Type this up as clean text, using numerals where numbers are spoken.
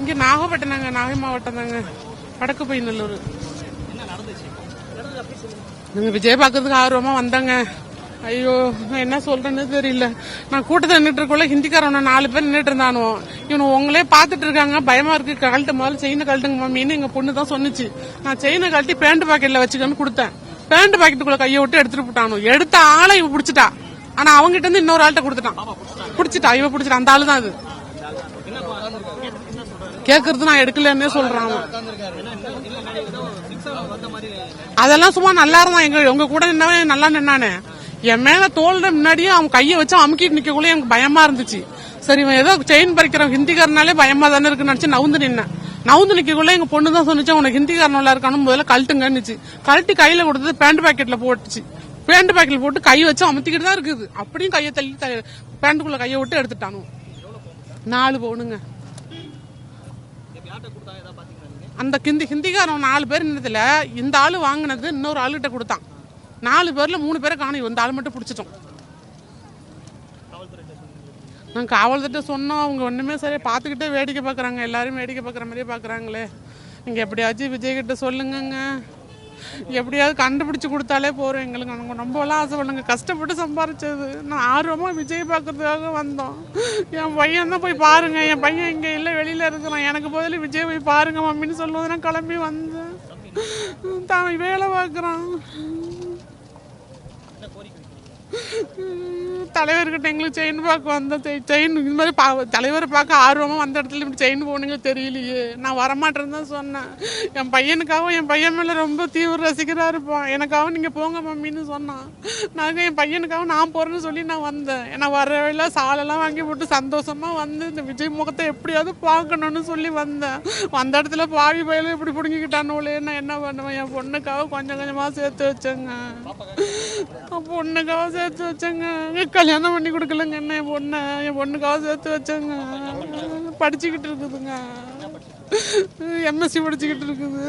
இங்கே நாகப்பட்டினங்க, நாகை மாவட்டம் தாங்க, வடக்கு பையநல்லூர். நாங்கள் விஜய் பார்க்கறதுக்கு ஆர்வமாக வந்தாங்க. ஐயோ நான் என்ன சொல்றேன்னு தெரியல. நான் கூட்டத்தில் நின்றுட்டு இருக்கக்குள்ள ஹிந்திக்காரன் 4 பேர் நின்றுட்டு இருந்தானோ. இவனு உங்களே பார்த்துட்டு இருக்காங்க, பயமா இருக்கு, கழட்ட முதல்ல செயினை கழட்டுங்க மம்மின்னு எங்க பொண்ணு தான் சொன்னிச்சு. நான் செயினை கழட்டி பேண்ட் பாக்கெட்ல வச்சுக்கன்னு கொடுத்தேன். பேண்ட் பாக்கெட்டுக்குள்ள கையை விட்டு எடுத்துட்டு போட்டானோ. எடுத்த ஆளை இவ பிடிச்சிட்டா. ஆனா அவங்கிட்ட இருந்து இன்னொரு ஆள்கிட்ட கொடுத்துட்டான். பிடிச்சிட்டா, இவ பிடிச்சிட்டா. அந்த ஆளு தான் அது. கேக்குறது நான் எடுக்கலன்னே சொல்றான். அதெல்லாம் சும்மா நல்லா இருந்தான். எங்க கூட நின்னவே நல்லா நின்னானே. என் மேல தோல்ற முன்னாடியே அவன் கையை வச்சு அமுக்கிட்டு நிக்கக்குள்ள எனக்கு பயமா இருந்துச்சு. சரி இவன் ஏதோ செயின் பறிக்கிறவன் ஹிந்திக்காரனாலே பயமா தானே இருக்குன்னு நினைச்சு நவுந்து நின்னேன். நவுந்து நிக்கக்குள்ள எங்க பொண்ணு தான் சொன்னிச்சு, உனக்கு ஹிந்திக்காரனால இருக்கானு முதல்ல கழட்டுங்கன்னுச்சு. கழட்டி கையில கொடுத்தது பேண்ட் பாக்கெட்ல போட்டுச்சு. பேண்ட் பாக்கெட்ல போட்டு கை வச்சு அமுத்திக்கிட்டு தான் இருக்குது. அப்படியும் கையை தள்ளி பேண்ட்டுக்குள்ள கையை விட்டு எடுத்துட்டானு. 4 பவுனுங்க. அந்த ஹிந்திக்காரன் 4 பேர் நின்னதுல இந்த ஆளு வாங்கினது இன்னொரு ஆளுகிட்ட கொடுத்தான். 4 பேர்ல 3 பேரை காணும். இந்த ஆள் மட்டும் பிடிச்சிட்டோம். நாங்க காவல்துறை சொன்னோம். அவங்க ஒண்ணுமே சரியா பாத்துக்கிட்டே வேடிக்கை பாக்குறாங்க. எல்லாரும் வேடிக்கை பாக்குற மாதிரியே பாக்குறாங்களே. நீங்க எப்படியாச்சும் விஜய் கிட்ட சொல்லுங்க, எப்படியாவது கண்டுபிடிச்சு கொடுத்தாலே போறோம். எங்களுக்கு ரொம்ப எல்லாம் ஆசைப்படுங்க. கஷ்டப்பட்டு சம்பாரிச்சது. நான் ஆர்வமா விஜய் பாக்குறதுக்காக வந்தோம். என் பையன் தான் போய் பாருங்க, என் பையன் இங்க இல்ல வெளியில இருக்கிறான், எனக்கு பதில் விஜய் போய் பாருங்க மம்மின்னு சொல்லுவது. நான் கிளம்பி வந்தேன். தான் வேலை பார்க்கறான். தலைவர்கிட்ட எங்களுக்கு செயின் பார்க்க வந்தோம். செயின் இந்த மாதிரி தலைவரை பார்க்க ஆர்வமா வந்த இடத்துல இப்படி செயின் போனீங்க தெரியலையே. நான் வரமாட்டேன்னு தான் சொன்னேன். என் பையனுக்காகவும் என் பையன் மேல ரொம்ப தீவிர ரசிகரா இருப்பான். எனக்காகவும் நீங்க போங்க மம்மின்னு சொன்னான். நாங்க என் பையனுக்காகவும் நான் போறேன்னு சொல்லி நான் வந்தேன். ஏன்னா வர வழியில சாலெல்லாம் வாங்கி போட்டு சந்தோஷமா வந்து இந்த விஜய் முகத்தை எப்படியாவது பார்க்கணும்னு சொல்லி வந்தேன். வந்த இடத்துல பாவி பயில இப்படி பிடுங்கிக்கிட்டானோலே. நான் என்ன பண்ணுவேன்? என் பொண்ணுக்காக கொஞ்சம் கொஞ்சமா சேர்த்து வச்சேங்க. பொண்ணுக்காக சேர்த்து வச்சேங்க. கல்யாணம் பண்ணி கொடுக்கலங்க. என்ன என் பொண்ணுக்காக சேர்த்து வச்சேங்க. படிச்சுக்கிட்டு இருக்குதுங்க. எம்எஸ்சி படிச்சுக்கிட்டு இருக்குது.